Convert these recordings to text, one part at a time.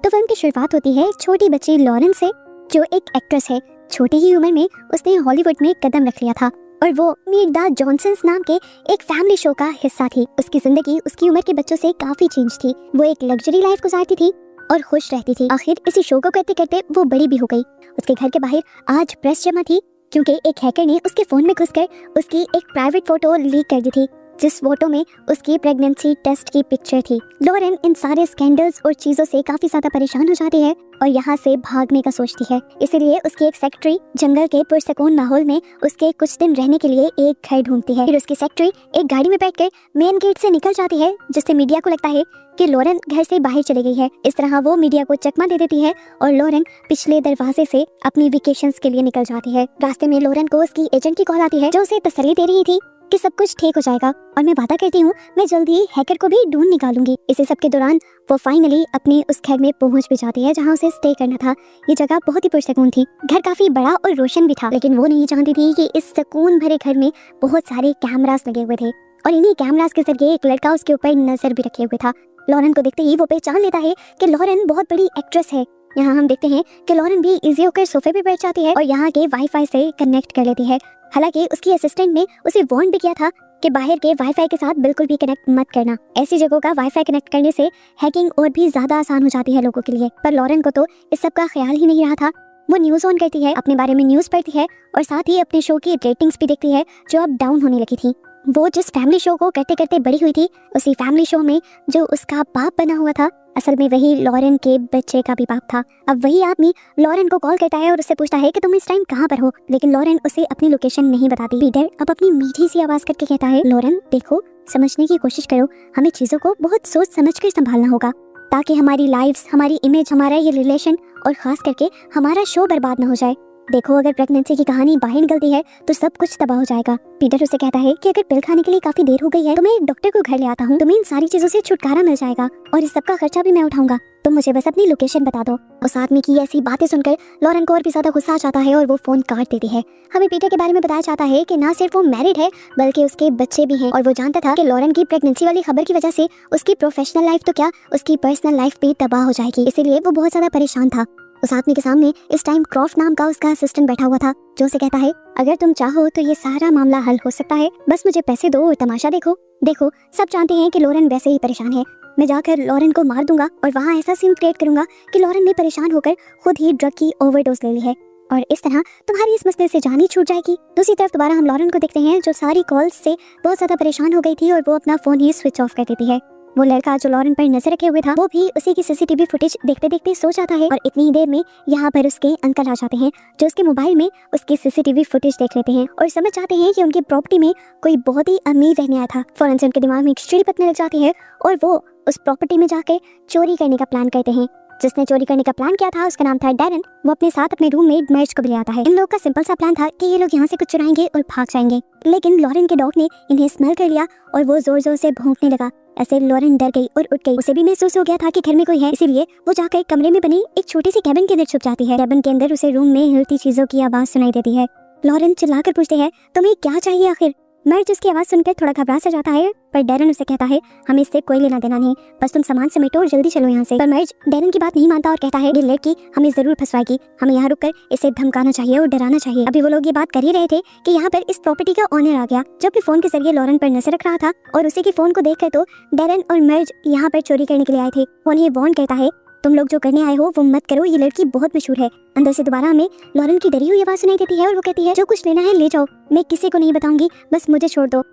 तो फिल्म की शुरुआत होती है छोटी बच्ची लॉरेन से, जो एक एक्ट्रेस है। छोटी ही उम्र में उसने हॉलीवुड में कदम रख लिया था और वो मीट द जॉनसन्स नाम के एक फैमिली शो का हिस्सा थी। उसकी जिंदगी उसकी उम्र के बच्चों से काफी चेंज थी। वो एक लग्जरी लाइफ गुजारती थी और खुश रहती थी। आखिर इसी शो को करते करते वो बड़ी भी हो गई। उसके घर के बाहर आज प्रेस जमा थी क्योंकि एक हैकर ने उसके फोन में घुसकर उसकी एक प्राइवेट फोटो लीक कर दी थी, जिस फोटो में उसकी प्रेगनेंसी टेस्ट की पिक्चर थी। लॉरेन इन सारे स्कैंडल्स और चीजों से काफी ज्यादा परेशान हो जाती है और यहाँ से भागने का सोचती है। इसीलिए उसकी एक सेक्रेटरी जंगल के पुरसकून माहौल में उसके कुछ दिन रहने के लिए एक घर ढूंढती है। फिर उसकी सेक्रेटरी एक गाड़ी में बैठकर मेन गेट से निकल जाती है, जिससे मीडिया को लगता है कि लॉरेन घर से बाहर चली गई है। इस तरह वो मीडिया को चकमा दे देती है और लॉरेन पिछले दरवाजे से अपनी वेकेशंस के लिए निकल जाती है। रास्ते में लॉरेन को उसकी एजेंट की कॉल आती है, जो उसे तसल्ली दे रही थी कि सब कुछ ठीक हो जाएगा और मैं वादा करती हूँ मैं जल्दी ही हैकर को भी ढूंढ निकालूंगी। इसी सब के दौरान वो फाइनली अपने उस घर में पहुंच भी जाती है जहाँ उसे स्टे करना था। ये जगह बहुत ही पुरसकून थी। घर काफी बड़ा और रोशन भी था, लेकिन वो नहीं जानती थी कि इस सुकून भरे घर में बहुत सारे कैमरास लगे हुए थे और इन्हीं कैमरास के जरिए एक लड़का उसके ऊपर नजर भी रखे हुए था। लॉरेन को देखते ही वो पहचान लेता है कि लॉरेन बहुत बड़ी एक्ट्रेस है। यहाँ हम देखते हैं कि लॉरेन भी इजी होकर सोफे पे बैठ जाती है और यहाँ के वाईफाई से कनेक्ट कर लेती है। हालांकि उसकी असिस्टेंट ने उसे वार्न भी किया था कि बाहर के वाईफाई के साथ बिल्कुल भी कनेक्ट मत करना। ऐसी जगहों का वाईफाई कनेक्ट करने से हैकिंग और भी ज्यादा आसान हो जाती है लोगों के लिए। पर लॉरेन को तो इस सब का ख्याल ही नहीं रहा था। वो न्यूज ऑन करती है, अपने बारे में न्यूज पढ़ती है और साथ ही अपने शो की रेटिंग्स भी देखती है, जो अब डाउन होने लगी थी। वो जिस फैमिली शो को करते करते बड़ी हुई थी, उसी फैमिली शो में जो उसका बाप बना हुआ था, असल में वही लॉरेन के बच्चे का भी बाप था। अब वही आदमी लॉरेन को कॉल करता है और उससे पूछता है कि तुम इस टाइम कहाँ पर हो, लेकिन लॉरेन उसे अपनी लोकेशन नहीं बताती। पीटर अब अपनी मीठी सी आवाज करके कहता है, लॉरेन देखो, समझने की कोशिश करो, हमें चीजों को बहुत सोच समझ कर संभालना होगा ताकि हमारी लाइफ्स, हमारी इमेज, हमारा ये रिलेशन और खास करके हमारा शो बर्बाद न हो जाए। देखो, अगर प्रेगनेंसी की कहानी बाहर निकलती है तो सब कुछ तबाह हो जाएगा। पीटर उसे कहता है कि अगर पिल खाने के लिए काफी देर हो गई है तो मैं एक डॉक्टर को घर ले आता हूँ, तुम्हें इन सारी चीजों से छुटकारा मिल जाएगा और इस सब का खर्चा भी मैं उठाऊंगा, तुम मुझे बस अपनी लोकेशन बता दो। उस आदमी की ऐसी बातें सुनकर लॉरेन को और भी ज्यादा गुस्सा आ जाता है और वो फोन काट देती है। हमें पीटर के बारे में बताया जाता है कि ना सिर्फ वो मैरिड है बल्कि उसके बच्चे भी हैं और वो जानता था कि लॉरेन की प्रेगनेंसी वाली खबर की वजह से उसकी प्रोफेशनल लाइफ तो क्या, उसकी पर्सनल लाइफ भी तबाह हो जाएगी। इसीलिए वो बहुत ज्यादा परेशान था। उस आदमी के सामने इस टाइम क्रॉफ्ट नाम का उसका असिस्टेंट बैठा हुआ था, जो उसे कहता है, अगर तुम चाहो तो ये सारा मामला हल हो सकता है, बस मुझे पैसे दो और तमाशा देखो। देखो, सब जानते हैं कि लॉरेन वैसे ही परेशान है, मैं जाकर लॉरेन को मार दूंगा और वहाँ ऐसा सीन क्रिएट करूंगा कि लॉरेन ने परेशान होकर खुद ही ड्रग की ओवरडोज ले ली है और इस तरह तुम्हारी इस मसले से जान ही छूट जाएगी। दूसरी तरफ दोबारा हम लॉरेन को देखते हैं, जो सारी कॉल्स से बहुत ज्यादा परेशान हो गई थी और वो अपना फोन ही स्विच ऑफ कर देती है। वो लड़का जो लॉरेन पर नजर रखे हुए था, वो भी उसी की सीसीटीवी फुटेज देखते देखते सो जाता है और इतनी देर में यहाँ पर उसके अंकल आ जाते हैं, जो उसके मोबाइल में उसकी सीसीटीवी फुटेज देख लेते हैं और समझ जाते हैं कि उनकी प्रॉपर्टी में कोई बहुत ही अमीर रहने आया था। फौरन से उनके दिमाग में एक चिड़ी पकने लग जाती है और वो उस प्रॉपर्टी में जाकर चोरी करने का प्लान करते हैं। जिसने चोरी करने का प्लान किया था उसका नाम था डैरन। वो अपने साथ अपने रूममेट मर्ज को भी ले आता है। इन लोगों का सिंपल सा प्लान था कि ये लोग यहाँ से कुछ चुराएंगे और भाग जाएंगे, लेकिन लॉरेन के डॉग ने इन्हें स्मेल कर लिया और वो जोर जोर से भौंकने लगा। ऐसे लॉरेन डर गई और उठ गई। उसे भी महसूस हो गया था कि घर में कोई है, इसीलिए वो जाकर कमरे में बनी एक छोटी सी कैबिन के अंदर छुप जाती है। कैबिन के अंदर उसे रूम में हिलती चीजों की आवाज सुनाई देती है। लॉरेन चिल्लाकर पूछते हैं, तुम्हें क्या चाहिए आखिर? मर्ज उसकी आवाज सुनकर थोड़ा घबरा सा जाता है, पर डैरन उसे कहता है, हमें इससे कोई लेना देना नहीं, बस तुम सामान समेटो और जल्दी चलो यहाँ से। पर मर्ज डैरन की बात नहीं मानता और कहता है, ये लड़की हमें जरूर फंसवाएगी, हमें यहाँ रुककर इसे धमकाना चाहिए और डराना चाहिए। अभी वो लोग ये बात कर ही रहे थे कि यहाँ पर इस प्रॉपर्टी का ओनर आ गया, जो अपने फोन के जरिए लॉरेन पर नजर रख रहा था और उसी के फोन को देखकर तो डैरन और मर्ज यहाँ पर चोरी करने के लिए आए थे। वो उन्हें वार्न करता है, तुम लोग जो करने आए हो वो मत करो, ये लड़की बहुत मशहूर है। अंदर से दोबारा हमें लॉरेन की डरी हुई आवाज सुनाई देती है और वो कहती है, जो कुछ लेना है ले जाओ, मैं किसी को नहीं बताऊंगी, बस मुझे छोड़ दो।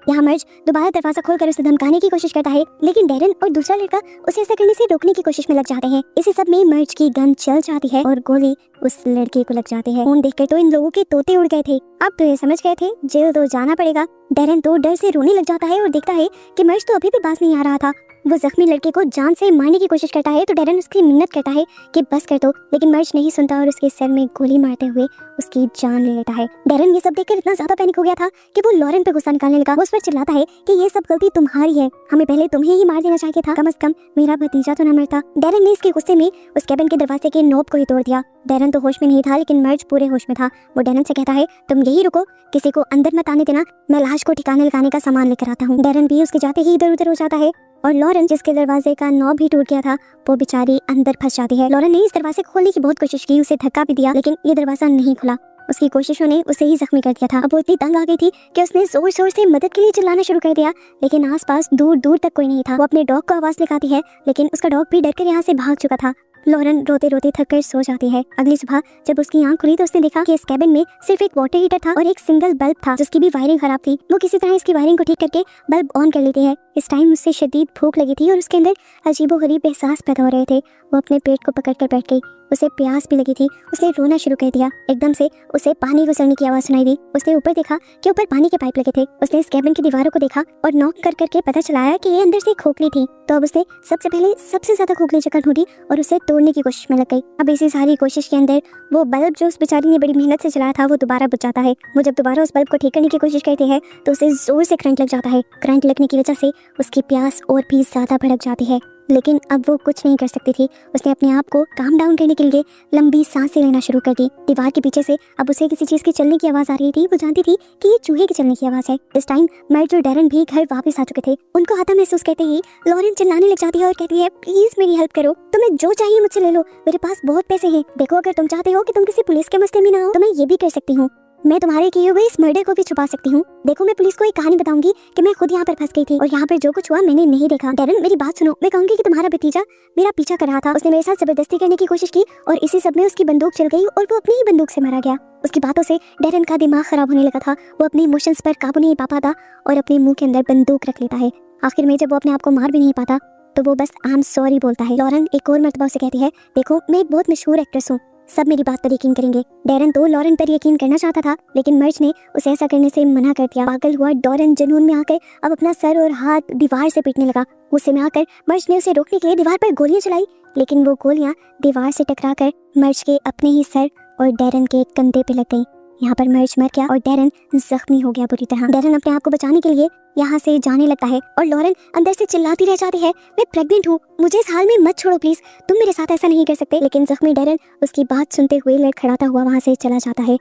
यहाँ मर्ज दोबारा दरवाजा खोलकर उसे धमकाने की कोशिश करता है, लेकिन डैरन और दूसरा लड़का उसे ऐसा करने से रोकने की कोशिश में लग जाते हैं। इसी सब में मर्ज की गन चल जाती है और गोली उस लड़के को लग जाती है। खून देखकर तो इन लोगों के तोते उड़ गए थे। अब तो ये समझ गए थे जेल तो जाना पड़ेगा। डैरन तो डर से रोने लग जाता है और देखता है कि मर्ज तो अभी भी बाज नहीं आ रहा था। वो जख्मी लड़के को जान से मारने की कोशिश करता है तो डैरन उसकी मिन्नत करता है कि बस कर दो, लेकिन मर्ज नहीं सुनता और उसके सर में गोली मारते हुए उसकी जान ले लेता है। डैरन ये सब देखकर इतना ज्यादा पैनिक हो गया था कि वो लॉरेन पे गुस्सा निकालने लगा। वो उस पर चिल्लाता है कि ये सब गलती तुम्हारी है, हमें पहले तुम्हें ही मार देना चाहिए था, कम से कम मेरा भतीजा तो न मरता। डैरन ने इसके गुस्से में उस कैबिन के दरवाजे के नोब को ही तोड़ दिया। डैरन तो होश में नहीं था, लेकिन मर्ज पूरे होश में था। वो डैरन से कहता है, तुम यही रुको, किसी को अंदर मत आने देना, मैं लाश को ठिकाने लगाने का सामान लेकर आता हूँ। डैरन भी उसके जाते ही इधर उधर हो जाता है और लॉरेन, जिसके दरवाजे का नॉब भी टूट गया था, वो बेचारी अंदर फंस जाती है। लॉरेन ने इस दरवाजे को खोलने की बहुत कोशिश की, उसे धक्का भी दिया, लेकिन ये दरवाजा नहीं खुला। उसकी कोशिशों ने उसे ही जख्मी कर दिया था। अब वो इतनी तंग आ गई थी कि उसने जोर जोर से मदद के लिए चिल्लाना शुरू कर दिया, लेकिन आसपास दूर दूर तक कोई नहीं था। वो अपने डॉग को आवाज लगाती है, लेकिन उसका डॉग भी डर कर यहाँ से भाग चुका था। लॉरेन रोते रोते थक कर सो जाती है। अगली सुबह जब उसकी आंख खुली तो उसने देखा कि इस कैबिन में सिर्फ एक वाटर हीटर था और एक सिंगल बल्ब था, जिसकी भी वायरिंग खराब थी। वो किसी तरह इसकी वायरिंग को ठीक करके बल्ब ऑन कर लेती है। इस टाइम उससे शदीद भूख लगी थी और उसके अंदर अजीबोगरीब एहसास पैदा हो रहे थे। वो अपने पेट को पकड़ कर बैठ गई। उसे प्यास भी लगी थी। उसने रोना शुरू कर दिया। एकदम से उसे पानी गुजरने की आवाज सुनाई दी। उसने ऊपर देखा कि ऊपर पानी के पाइप लगे थे। उसने इस कैबिन की दीवारों को देखा और नॉक कर करके पता चलाया कि ये अंदर से खोखली थी। तो अब उसने सबसे पहले सबसे ज्यादा खोखली जगह ढूंढी और उसे तोड़ने की कोशिश में लग गई। अब इसी सारी कोशिश के अंदर वो बल्ब जो उस बेचारी ने बड़ी मेहनत से जलाया था वो दोबारा बुझ जाता है। वो जब दोबारा उस बल्ब को ठीक करने की कोशिश करती है तो उसे जोर से करंट लग जाता है। करंट लगने की वजह से उसकी प्यास और भी ज्यादा भड़क जाती है, लेकिन अब वो कुछ नहीं कर सकती थी। उसने अपने आप को काम डाउन करने के लिए लंबी सांसें लेना शुरू कर दी। दीवार के पीछे से अब उसे किसी चीज की चलने की आवाज आ रही थी। वो जानती थी कि ये चूहे के चलने की आवाज है। इस टाइम मर्ज और डैरन भी घर वापस आ चुके थे। उनको आता महसूस करते ही लॉरेन चिल्लाने लग जाती है और कहती है, प्लीज मेरी हेल्प करो, तुम्हें जो चाहिए मुझसे ले लो, मेरे पास बहुत पैसे हैं। देखो, अगर तुम चाहते हो कि तुम किसी पुलिस के मसले में ना हो तो मैं ये भी कर सकती हूँ। मैं तुम्हारे किए हुए इस मर्डर को भी छुपा सकती हूँ। देखो, मैं पुलिस को एक कहानी बताऊंगी कि मैं खुद यहाँ पर फंस गई थी और यहाँ पर जो कुछ हुआ मैंने नहीं देखा। डैरन, मेरी बात सुनो। मैं कहूंगी कि तुम्हारा भतीजा मेरा पीछा कर रहा था। उसने मेरे साथ जबरदस्ती करने की कोशिश की और इसी सब में उसकी बंदूक चल गई और वो अपनी ही बंदूक से मारा गया। उसकी बातों से डैरन का दिमाग खराब होने लगा था। वो अपने इमोशंस पर काबू नहीं पा पाता और अपने मुंह के अंदर बंदूक रख लेता है। आखिर में जब वो अपने आप को मार भी नहीं पाता तो वो बस आई एम सॉरी बोलता है। लॉरेन एक और मर्तबा उसे कहती है, देखो, मैं एक बहुत मशहूर एक्ट्रेस हूँ, सब मेरी बात पर यकीन करेंगे। डैरन तो लॉरेन पर यकीन करना चाहता था, लेकिन मर्ज ने उसे ऐसा करने से मना कर दिया। पागल हुआ डॉरेन जुनून में आकर अब अपना सर और हाथ दीवार से पीटने लगा। गुस्से में आकर मर्ज ने उसे रोकने के लिए दीवार पर गोलियां चलाई, लेकिन वो गोलियां दीवार से टकराकर मर्ज के अपने ही सर और डैरन के कंधे पे लग गई। यहाँ पर मर्ज मर गया और डैरन जख्मी हो गया बुरी तरह। डैरन अपने आप को बचाने के लिए यहाँ से जाने लगता है और लॉरेन अंदर से चिल्लाती रह जाती है, मैं प्रेग्नेंट हूँ, मुझे इस हाल में मत छोड़ो प्लीज, तुम मेरे साथ ऐसा नहीं कर सकते। लेकिन जख्मी डैरन उसकी बात सुनते हुए लड़खड़ाता हुआ वहाँ से चला जाता है।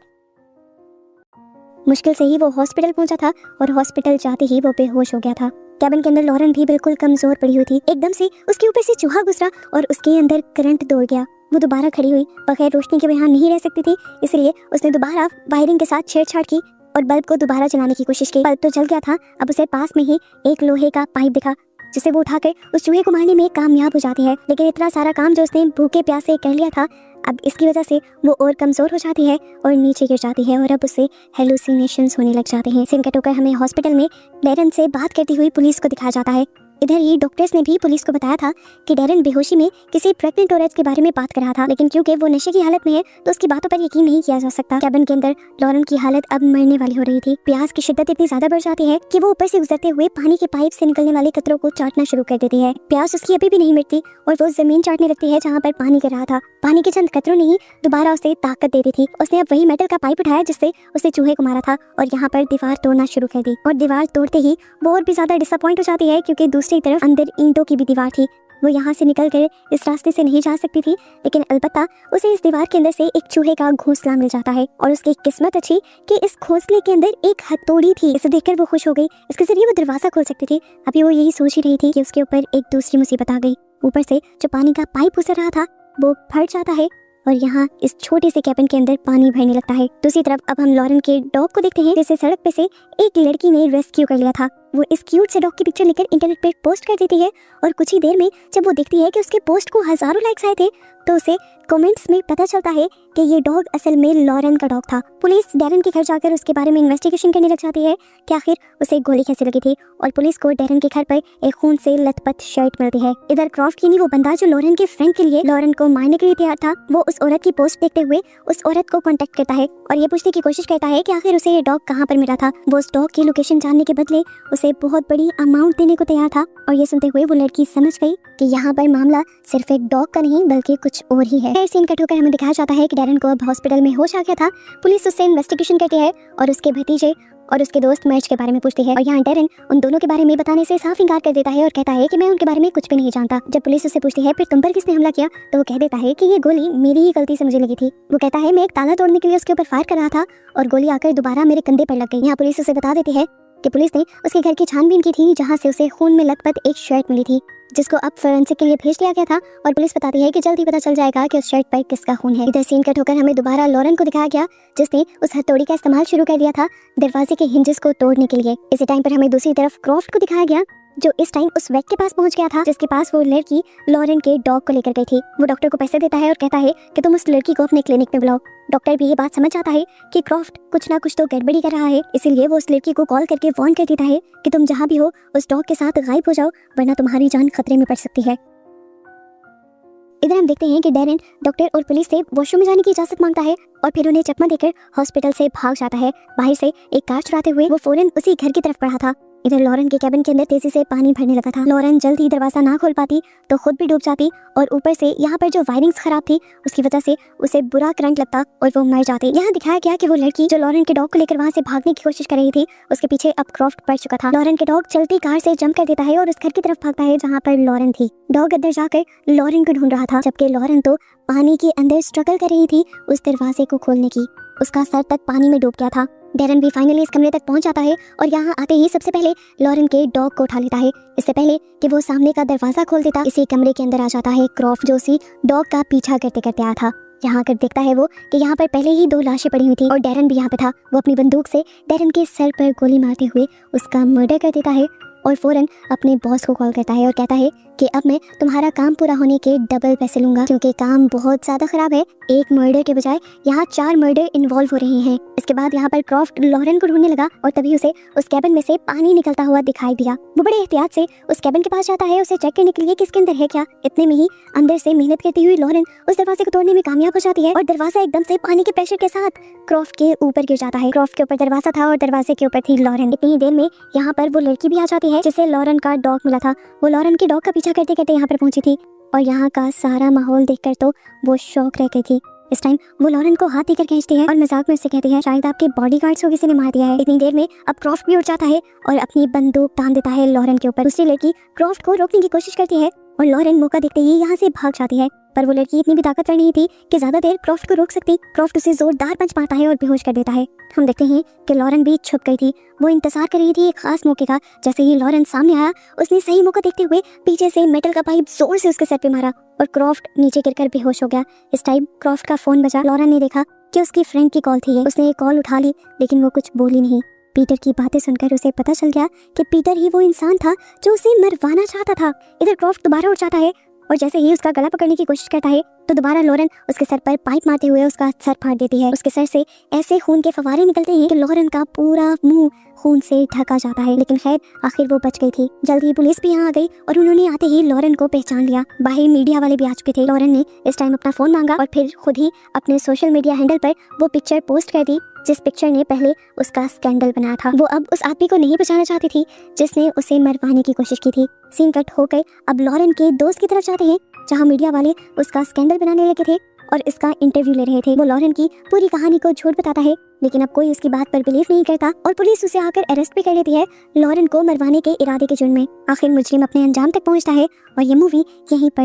मुश्किल से ही वो हॉस्पिटल पहुंचा था और हॉस्पिटल जाते ही वो बेहोश हो गया था। कैबिन के अंदर लॉरेन भी बिल्कुल कमजोर पड़ी हुई थी। एकदम से उसके ऊपर से चूहा गुजरा और उसके अंदर करंट दौड़ गया। वो दोबारा खड़ी हुई, बगैर रोशनी के यहाँ नहीं रह सकती थी, इसलिए उसने दोबारा वायरिंग के साथ छेड़छाड़ की और बल्ब को दोबारा जलाने की कोशिश की। बल्ब तो जल गया था। अब उसे पास में ही एक लोहे का पाइप दिखा, जिसे वो उठाकर उस चूहे को मारने में कामयाब हो जाती है। लेकिन इतना सारा काम जो उसने भूखे प्यासे कर लिया था, अब इसकी वजह से वो और कमजोर हो जाती है और नीचे गिर जाती है और अब उसे हेलुसिनेशंस होने लग जाते हैं। सीन कट होकर हमें हॉस्पिटल में डैरन से बात करती हुई पुलिस को दिखाया जाता है। इधर ही डॉक्टर्स ने भी पुलिस को बताया था कि डैरन बेहोशी में किसी प्रेग्नेंट औरत के बारे में बात कर रहा था, लेकिन क्योंकि वो नशे की हालत में है तो उसकी बातों पर यकीन नहीं किया जा सकता। कैबिन के अंदर लॉरेन की हालत अब मरने वाली हो रही थी। प्यास की शिद्दत इतनी ज्यादा बढ़ जाती है कि वो ऊपर से गुजरते हुए पानी के पाइप से निकलने वाले कतरों को चाटना शुरू कर देती है। प्यास उसकी अभी भी नहीं मिटती और वो जमीन चाटने लगती है जहाँ पर पानी गिर रहा था। पानी के चंद कतरों ने ही दोबारा उसे ताकत दे दी थी। उसने अब वही मेटल का पाइप उठाया जिससे उसने चूहे को मारा था और यहाँ पर दीवार तोड़ना शुरू कर दी। और दीवार तोड़ते ही वो और भी ज्यादा डिसअपॉइंट हो जाती है क्योंकि दूसरी तरफ अंदर ईंटों की भी दीवार थी। वो यहाँ से निकल कर इस रास्ते से नहीं जा सकती थी, लेकिन अलबत्ता उसे इस दीवार के अंदर से एक चूहे का घोंसला मिल जाता है और उसकी किस्मत अच्छी कि इस घोंसले के अंदर एक हथौड़ी थी। इसे देखकर वो खुश हो गई, इसके जरिए वो दरवाजा खोल सकती थी। अभी वो यही सोच ही रही थी कि उसके ऊपर एक दूसरी मुसीबत आ गई। ऊपर से जो पानी का पाइप गुजर रहा था वो फट जाता है और यहाँ इस छोटे से कैबिन के अंदर पानी भरने लगता है। दूसरी तरफ अब हम लॉरेन के डॉग को देखते हैं जिसे सड़क पे से एक लड़की ने रेस्क्यू कर लिया था। वो इस क्यूट से डॉग की पिक्चर लेकर इंटरनेट पे पोस्ट कर देती है और कुछ ही देर में जब वो देखती है कि उसके पोस्ट को हजारों लाइक्स आए थे तो उसे कमेंट्स में पता चलता है कि ये डॉग असल में लॉरेन का डॉग था। पुलिस डैरन के घर जाकर उसके बारे में इन्वेस्टिगेशन करने लग जाती है कि आखिर उसे गोली कैसे लगी थी और पुलिस को डैरन के घर पर एक खून से लथपथ शर्ट मिलती है। इधर क्रॉफ्ट यानी वो बंदा जो लॉरेन के फ्रेंड के लिए लॉरेन को मारने के लिए तैयार था, वो उस औरत की पोस्ट देखते हुए उस औरत को कांटेक्ट करता है और ये पूछने की कोशिश करता है कि आखिर उसे ये डॉग कहाँ पर मिला था। वो उस डॉग की लोकेशन जानने के बदले उसे बहुत बड़ी अमाउंट देने को तैयार था और ये सुनते हुए वो लड़की समझ गई कि यहाँ पर मामला सिर्फ एक डॉग का नहीं बल्कि कुछ और ही है। फिर सीन कट होकर हमें दिखाया जाता है कि डैरन को अब हॉस्पिटल में होश आ गया था। पुलिस उससे इन्वेस्टिगेशन करती है और उसके भतीजे और उसके दोस्त मर्ज के बारे में पूछती है और यहाँ डैरन उन दोनों के बारे में बताने से साफ इनकार कर देता है और कहता है कि मैं उनके बारे में कुछ भी नहीं जानता। जब पुलिस उससे पूछती है फिर तुम पर किसने हमला किया, तो वो कह देता है कि ये गोली मेरी ही गलती से मुझे लगी थी। वो कहता है मैं एक ताला तोड़ने के लिए उसके ऊपर फायर कर रहा था और गोली आकर दोबारा मेरे कंधे पर लग गई। यहाँ पुलिस उसे बता देती है कि पुलिस ने उसके घर की छानबीन की थी, जहाँ से उसे खून में लथपथ एक शर्ट मिली थी, जिसको अब फोरेंसिक के लिए भेज दिया गया था। और पुलिस बताती है कि जल्दी पता चल जाएगा कि उस शर्ट पर किसका खून है। इधर सीन कट होकर हमें दोबारा लॉरेन को दिखाया गया, जिसने उस हथौड़ी का इस्तेमाल शुरू कर दिया था दरवाजे के हिंजेस को तोड़ने के लिए। इसी टाइम पर हमें दूसरी तरफ क्रॉफ्ट को दिखाया गया, जो इस टाइम उस वेट के पास पहुंच गया था, जिसके पास वो लड़की लॉरेन के डॉग को लेकर गई थी। वो डॉक्टर को पैसे देता है और कहता है कि तुम उस लड़की को अपने क्लिनिक में बुलाओ। डॉक्टर भी ये बात समझ जाता है कि क्रॉफ्ट कुछ ना कुछ तो गड़बड़ी कर रहा है, इसीलिए वो उस लड़की को कॉल करके वार्न कर देता है कि तुम जहाँ भी हो उस डॉग के साथ गायब हो जाओ, वरना तुम्हारी जान खतरे में पड़ सकती है। इधर हम देखते हैं कि डैरेन डॉक्टर और पुलिस से वॉशरूम में जाने की इजाजत मांगता है और फिर उन्हें चकमा देकर हॉस्पिटल से भाग जाता है। बाहर से एक कार चुराते हुए वो फौरन उसी घर की तरफ बढ़ा था। इधर लॉरेन के कैबिन के अंदर तेजी से पानी भरने लगा था। लॉरेन जल्दी दरवाजा ना खोल पाती तो खुद भी डूब जाती, और ऊपर से यहाँ पर जो वायरिंग्स खराब थी उसकी वजह से उसे बुरा करंट लगता और वो मर जाती। यहाँ दिखाया गया कि वो लड़की जो लॉरेन के डॉग को लेकर वहाँ से भागने की कोशिश कर रही थी, उसके पीछे अब क्रॉफ्ट पड़ चुका था। लॉरेन के डॉग चलती कार से जंप कर देता है और उस घर की तरफ भागता है जहाँ पर लॉरेन थी। डॉग अंदर जाकर लॉरेन को ढूंढ रहा था, जबकि लॉरेन तो पानी के अंदर स्ट्रगल कर रही थी उस दरवाजे को खोलने की। उसका सर तक पानी में डूब गया था। डैरेन भी फाइनली इस कमरे तक पहुंच जाता है और यहाँ आते ही सबसे पहले लॉरेन के डॉग को उठा लेता है, इससे पहले कि वो सामने का दरवाजा खोल देता। इसी कमरे के अंदर आ जाता है क्रॉफ्ट, जो उसी डॉग का पीछा करते करते आया था। यहाँ कर देखता है वो कि यहाँ पर पहले ही 2 लाशें पड़ी हुई थी और डैरेन भी यहाँ पे था। वो अपनी बंदूक से डैरेन के सर पर गोली मारते हुए उसका मर्डर कर देता है और फौरन अपने बॉस को कॉल करता है और कहता है कि अब मैं तुम्हारा काम पूरा होने के डबल पैसे लूंगा, क्योंकि काम बहुत ज्यादा खराब है। एक मर्डर के बजाय यहाँ 4 मर्डर इन्वॉल्व हो रहे हैं। इसके बाद यहाँ पर क्रॉफ्ट लॉरेन को ढूंढने लगा और तभी उसे उस कैबिन में से पानी निकलता हुआ दिखाई दिया। वो बड़े एहतियात से उस कैबिन के पास जाता है उसे चेक करने के लिए कि इसके अंदर है क्या। इतने में ही अंदर से मेहनत करती हुई लॉरेन उस दरवाजे को तोड़ने में कामयाब हो जाती है और दरवाजा एकदम से पानी के प्रेशर के साथ क्रॉफ्ट के ऊपर गिर जाता है। क्रॉफ्ट के ऊपर दरवाजा था और दरवाजे के ऊपर थी लॉरेन। इतनी ही देर में यहाँ पर वो लड़की भी आ जाती है जिसे लॉरेन का डॉग मिला था। वो लॉरेन के डॉग का पीछा करते करते यहाँ पर पहुंची थी और यहाँ का सारा माहौल देखकर तो वो शॉक रह गई थी। इस टाइम वो लॉरेन को हाथ देकर खींचती है और मजाक में उससे कहती है शायद आपके बॉडीगार्ड्स को किसी ने मार दिया है। इतनी देर में अब क्रॉफ्ट भी उठ जाता है और अपनी बंदूक तान देता है लॉरेन के ऊपर। दूसरी लड़की क्रॉफ्ट को रोकने की कोशिश करती है और लॉरेन मौका देखते ही यहाँ से भाग जाती है, पर वो लड़की इतनी भी ताकतवर नहीं थी कि ज्यादा देर क्रॉफ्ट को रोक सकती। क्रॉफ्ट उसे जोरदार पंच मारता है और बेहोश कर देता है। हम देखते हैं कि लॉरेन भी छुप गई थी। वो इंतजार कर रही थी एक खास मौके का। जैसे ही लॉरेन सामने आया उसने सही मौका देखते हुए पीछे से मेटल का पाइप जोर से उसके सर पे मारा और क्रॉफ्ट नीचे गिरकर बेहोश हो गया। इस टाइम क्रॉफ्ट का फोन बजा। लॉरेन ने देखा कि उसकी फ्रेंड की कॉल थी। उसने कॉल उठा ली लेकिन वो कुछ बोली नहीं। पीटर की बातें सुनकर उसे पता चल गया कि पीटर ही वो इंसान था जो उसे मरवाना चाहता था। इधर क्रॉफ्ट दोबारा उठ जाता है और जैसे ही उसका गला पकड़ने की कोशिश करता है तो दोबारा लॉरेन उसके सर पर पाइप मारते हुए उसका सर फाड़ देती है। उसके सर से ऐसे खून के फवारे निकलते हैं कि लॉरेन का पूरा मुंह खून से ढका जाता है, लेकिन खैर आखिर वो बच गई थी। जल्दी ही पुलिस भी यहाँ आ गई और उन्होंने आते ही लॉरेन को पहचान लिया। बाहर मीडिया वाले भी आ चुके थे। लॉरेन ने इस टाइम अपना फोन मांगा और फिर खुद ही अपने सोशल मीडिया हैंडल पर वो पिक्चर पोस्ट कर दी जिस पिक्चर ने पहले उसका स्कैंडल बनाया था। वो अब उस आदमी को नहीं बचाना चाहती थी जिसने उसे मरवाने की कोशिश की थी। सीन कट होकर अब लॉरेन के दोस्त की तरफ जाते हैं जहाँ मीडिया वाले उसका स्कैंडल बनाने लगे थे और इसका इंटरव्यू ले रहे थे। वो लॉरेन की पूरी कहानी को झूठ बताता है, लेकिन अब कोई उसकी बात पर बिलीव नहीं करता और पुलिस उसे आकर अरेस्ट भी कर लेती है लॉरेन को मरवाने के इरादे के जुर्म में। आखिर मुजरिम अपने अंजाम तक पहुंचता है और ये मूवी यहीं पर